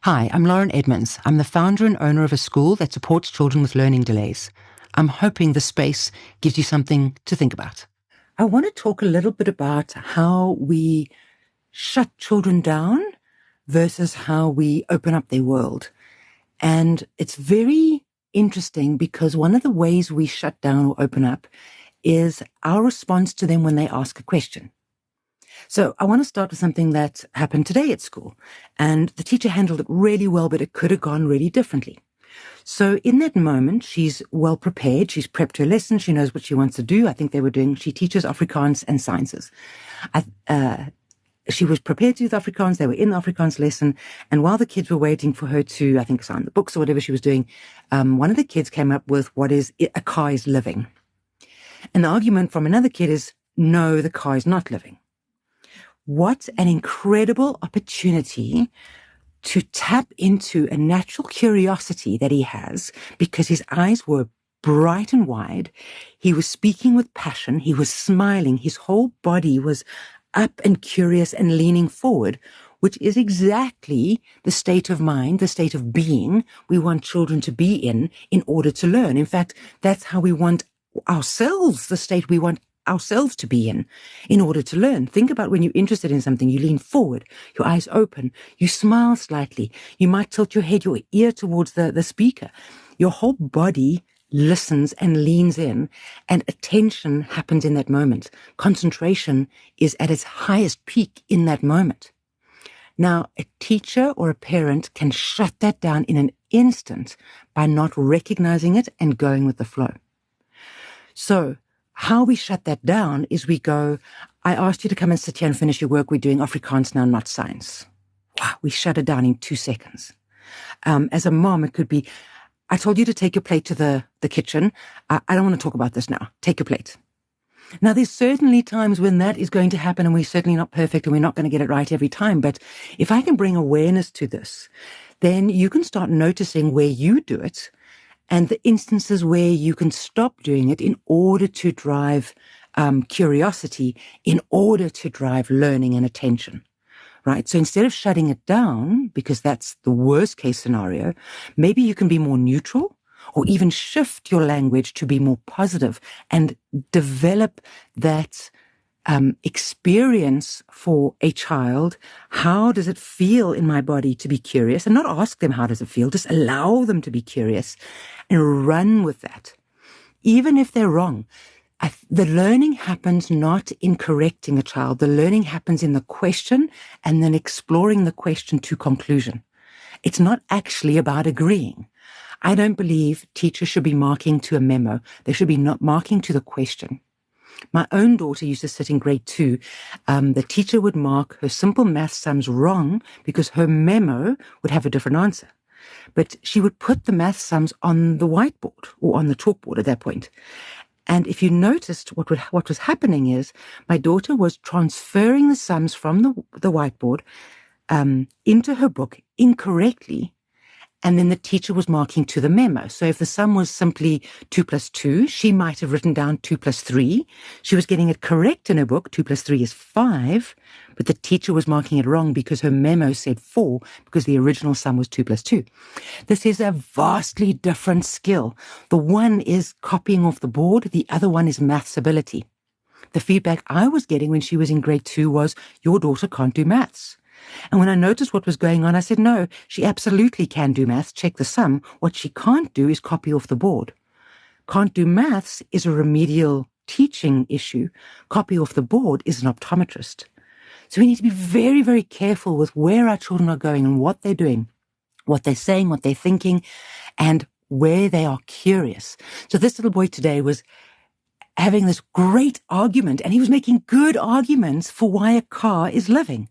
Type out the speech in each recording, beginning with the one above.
Hi, I'm Lauren Edmonds. I'm the founder and owner of a school that supports children with learning delays. I'm hoping the space gives you something to think about. I want to talk a little bit about how we shut children down versus how we open up their world. And it's very interesting because one of the ways we shut down or open up is our response to them when they ask a question. So I want to start with something that happened today at school. And the teacher handled it really well, but it could have gone really differently. So in that moment, she's well prepared. She's prepped her lesson. She knows what she wants to do. I think she teaches Afrikaans and sciences. She was prepared to do the Afrikaans. They were in the Afrikaans lesson. And while the kids were waiting for her to, I think, sign the books or whatever she was doing, one of the kids came up with what is a car is living. And the argument from another kid is, no, the car is not living. What an incredible opportunity to tap into a natural curiosity that he has, because his eyes were bright and wide. He was speaking with passion. He was smiling. His whole body was up and curious and leaning forward, which is exactly the state of mind, the state of being we want children to be in order to learn. In fact, that's how we want ourselves, the state we want ourselves to be in order to learn. Think about when you're interested in something, you lean forward, your eyes open, you smile slightly, you might tilt your head, your ear towards the speaker. Your whole body listens and leans in, and attention happens in that moment. Concentration is at its highest peak in that moment. Now, a teacher or a parent can shut that down in an instant by not recognizing it and going with the flow. So, how we shut that down is we go, I asked you to come and sit here and finish your work. We're doing Afrikaans now, not science. Wow, we shut it down in 2 seconds. As a mom, it could be, I told you to take your plate to the kitchen. I don't want to talk about this now. Take your plate. Now, there's certainly times when that is going to happen, and we're certainly not perfect and we're not going to get it right every time. But if I can bring awareness to this, then you can start noticing where you do it and the instances where you can stop doing it in order to drive curiosity, in order to drive learning and attention, right? So instead of shutting it down, because that's the worst case scenario, maybe you can be more neutral or even shift your language to be more positive and develop that experience for a child. How does it feel in my body to be curious? And not ask them how does it feel, just allow them to be curious and run with that. Even if they're wrong, the learning happens not in correcting a child. The learning happens in the question and then exploring the question to conclusion. It's not actually about agreeing. I don't believe teachers should be marking to a memo. They should be not marking to the question. My own daughter used to sit in grade 2. The teacher would mark her simple math sums wrong because her memo would have a different answer. But she would put the math sums on the whiteboard or on the chalkboard at that point. And if you noticed what was happening is my daughter was transferring the sums from the whiteboard into her book incorrectly. And then the teacher was marking to the memo. So if the sum was simply 2 plus 2, she might have written down 2 plus 3. She was getting it correct in her book. 2 plus 3 is 5. But the teacher was marking it wrong because her memo said 4, because the original sum was 2 plus 2. This is a vastly different skill. The one is copying off the board. The other one is maths ability. The feedback I was getting when she was in grade 2 was, your daughter can't do maths. And when I noticed what was going on, I said, no, she absolutely can do maths. Check the sum. What she can't do is copy off the board. Can't do maths is a remedial teaching issue. Copy off the board is an optometrist. So we need to be very, very careful with where our children are going and what they're doing, what they're saying, what they're thinking, and where they are curious. So this little boy today was having this great argument, and he was making good arguments for why a car is living.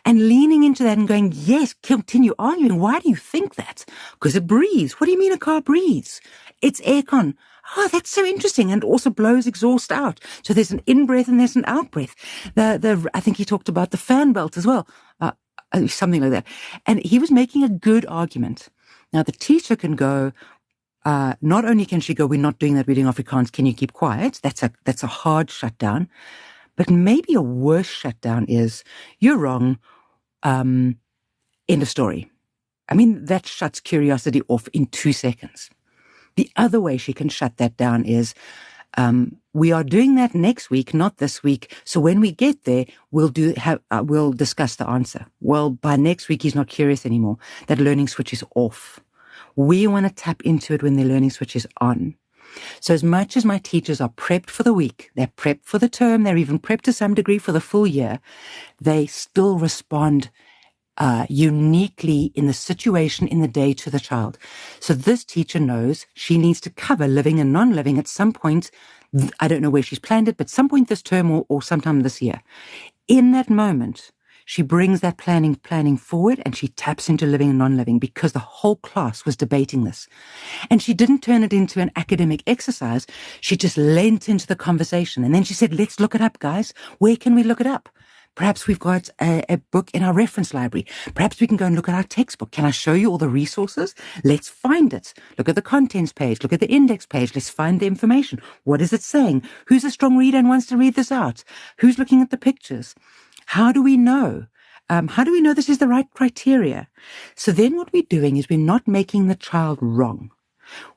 And leaning into that and going, yes, continue arguing. Why do you think that? Because it breathes. What do you mean a car breathes? It's aircon. Oh, that's so interesting. And also blows exhaust out. So there's an in-breath and there's an out-breath. I think he talked about the fan belt as well. Something like that. And he was making a good argument. Now the teacher can go, not only can she go, we're not doing that, we're doing Afrikaans, can you keep quiet? That's a hard shutdown. But maybe a worse shutdown is, you're wrong, end of story. I mean, that shuts curiosity off in 2 seconds. The other way she can shut that down is, we are doing that next week, not this week. So when we get there, we'll discuss the answer. Well, by next week, he's not curious anymore. That learning switch is off. We want to tap into it when the learning switch is on. So as much as my teachers are prepped for the week, they're prepped for the term, they're even prepped to some degree for the full year, they still respond uniquely in the situation, in the day, to the child. So this teacher knows she needs to cover living and non-living at some point. I don't know where she's planned it, but some point this term or sometime this year. In that moment, she brings that planning forward, and she taps into living and non-living because the whole class was debating this. And she didn't turn it into an academic exercise. She just leant into the conversation. And then she said, let's look it up, guys. Where can we look it up? Perhaps we've got a book in our reference library. Perhaps we can go and look at our textbook. Can I show you all the resources? Let's find it. Look at the contents page. Look at the index page. Let's find the information. What is it saying? Who's a strong reader and wants to read this out? Who's looking at the pictures? How do we know? How do we know this is the right criteria? So then what we're doing is we're not making the child wrong.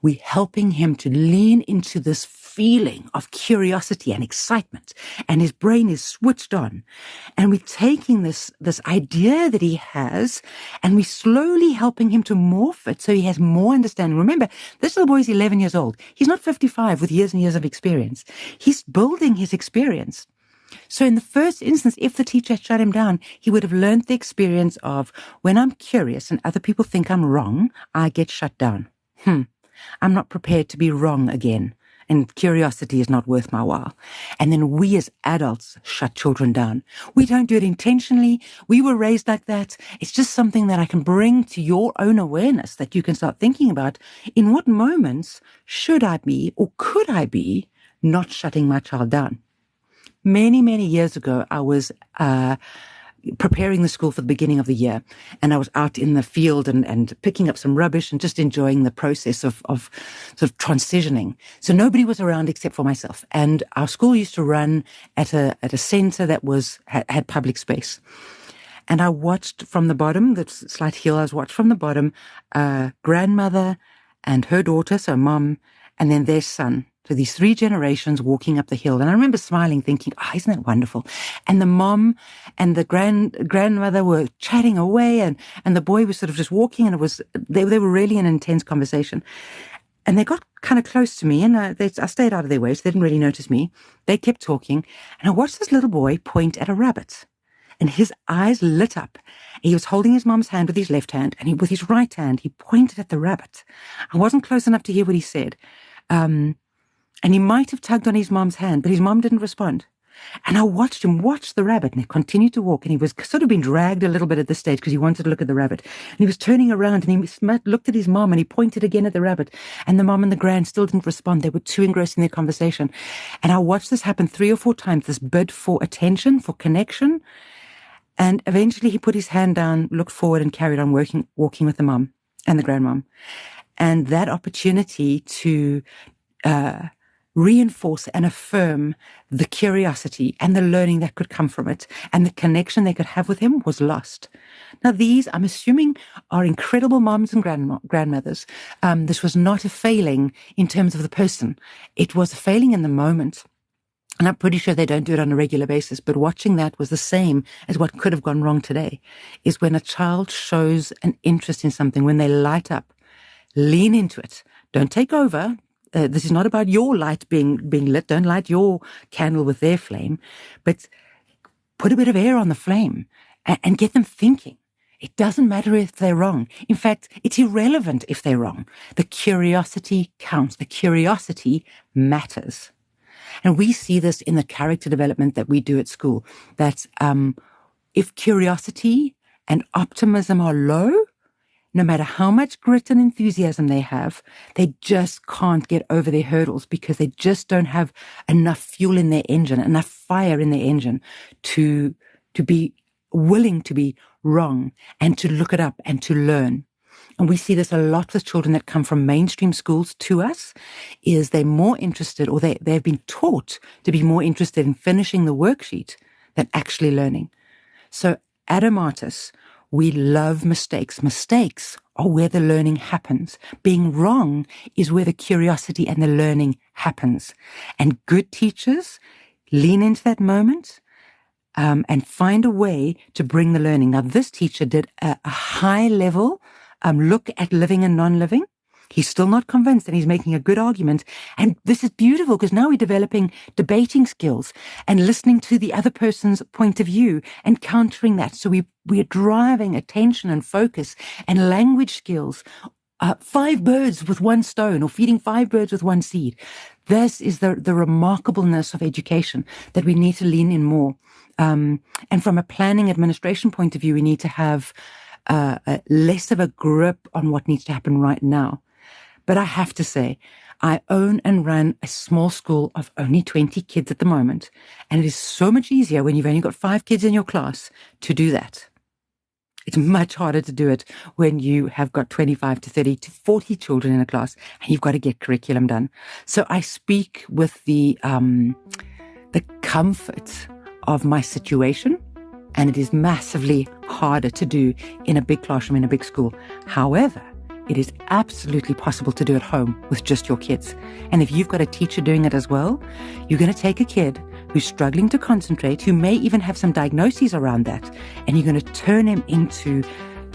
We're helping him to lean into this feeling of curiosity and excitement, and his brain is switched on. And we're taking this idea that he has, and we're slowly helping him to morph it so he has more understanding. Remember, this little boy is 11 years old. He's not 55 with years and years of experience. He's building his experience. So in the first instance, if the teacher had shut him down, he would have learned the experience of, when I'm curious and other people think I'm wrong, I get shut down. I'm not prepared to be wrong again, and curiosity is not worth my while. And then we as adults shut children down. We don't do it intentionally. We were raised like that. It's just something that I can bring to your own awareness that you can start thinking about. In what moments should I be, or could I be, not shutting my child down? Many, many years ago, I was preparing the school for the beginning of the year, and I was out in the field and picking up some rubbish and just enjoying the process of sort of transitioning. So nobody was around except for myself. And our school used to run at a center that had public space. And I watched from the bottom, the slight hill, I watched from the bottom, grandmother and her daughter, so mom, and then their son. So these 3 generations walking up the hill. And I remember smiling, thinking, isn't that wonderful? And the mom and the grandmother were chatting away, and the boy was sort of just walking, and they were really in an intense conversation. And they got kind of close to me, and I stayed out of their way, so they didn't really notice me. They kept talking, and I watched this little boy point at a rabbit. And his eyes lit up. He was holding his mom's hand with his left hand, and with his right hand, he pointed at the rabbit. I wasn't close enough to hear what he said. And he might have tugged on his mom's hand, but his mom didn't respond. And I watched him watch the rabbit, and he continued to walk, and he was sort of being dragged a little bit at this stage because he wanted to look at the rabbit. And he was turning around, and he looked at his mom, and he pointed again at the rabbit. And the mom and the grand still didn't respond. They were too engrossed in their conversation. And I watched this happen 3 or 4 times, this bid for attention, for connection. And eventually he put his hand down, looked forward, and carried on walking with the mom and the grandmom. And that opportunity to reinforce and affirm the curiosity and the learning that could come from it and the connection they could have with him was lost. Now these, I'm assuming, are incredible moms and grandmothers. This was not a failing in terms of the person. It was a failing in the moment. And I'm pretty sure they don't do it on a regular basis, but watching that was the same as what could have gone wrong today, is when a child shows an interest in something, when they light up, lean into it. Don't take over. This is not about your light being lit. Don't light your candle with their flame, but put a bit of air on the flame and get them thinking. It doesn't matter if they're wrong. In fact, it's irrelevant if they're wrong. The curiosity counts. The curiosity matters. And we see this in the character development that we do at school, that if curiosity and optimism are low, no matter how much grit and enthusiasm they have, they just can't get over their hurdles because they just don't have enough fuel in their engine, enough fire in their engine to be willing to be wrong and to look it up and to learn. And we see this a lot with children that come from mainstream schools to us, is they're more interested, or they've been taught to be more interested in finishing the worksheet than actually learning. So Adam Artis We love mistakes. Mistakes are where the learning happens. Being wrong is where the curiosity and the learning happens. And good teachers lean into that moment and find a way to bring the learning. Now, this teacher did a high level look at living and non-living. He's still not convinced, and he's making a good argument. And this is beautiful because now we're developing debating skills and listening to the other person's point of view and countering that. So we're driving attention and focus and language skills. 5 birds with one stone, or feeding 5 birds with one seed. This is the remarkableness of education that we need to lean in more. And from a planning administration point of view, we need to have less of a grip on what needs to happen right now. But I have to say, I own and run a small school of only 20 kids at the moment. And it is so much easier when you've only got 5 kids in your class to do that. It's much harder to do it when you have got 25 to 30 to 40 children in a class and you've got to get curriculum done. So I speak with the comfort of my situation, and it is massively harder to do in a big classroom, in a big school. However, it is absolutely possible to do at home with just your kids. And if you've got a teacher doing it as well, you're going to take a kid who's struggling to concentrate, who may even have some diagnoses around that, and you're going to turn him into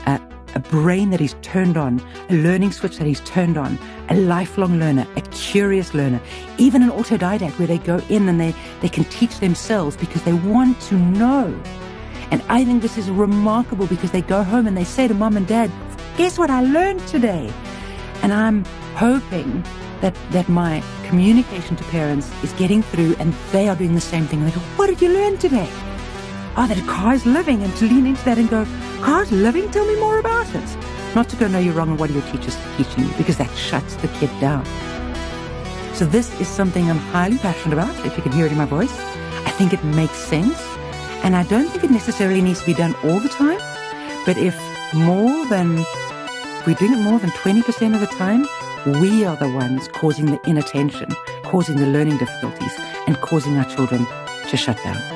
a brain that is turned on, a learning switch that is turned on, a lifelong learner, a curious learner, even an autodidact where they go in and they can teach themselves because they want to know. And I think this is remarkable because they go home and they say to mom and dad, guess what I learned today? And I'm hoping that my communication to parents is getting through and they are doing the same thing. And they go, what did you learn today? Oh, that a car is living, and to lean into that and go, car's living? Tell me more about it. Not to go, no, you're wrong, and what are your teachers teaching you? Because that shuts the kid down. So this is something I'm highly passionate about, if you can hear it in my voice. I think it makes sense. And I don't think it necessarily needs to be done all the time. But if we're doing it more than 20% of the time, we are the ones causing the inattention, causing the learning difficulties, and causing our children to shut down.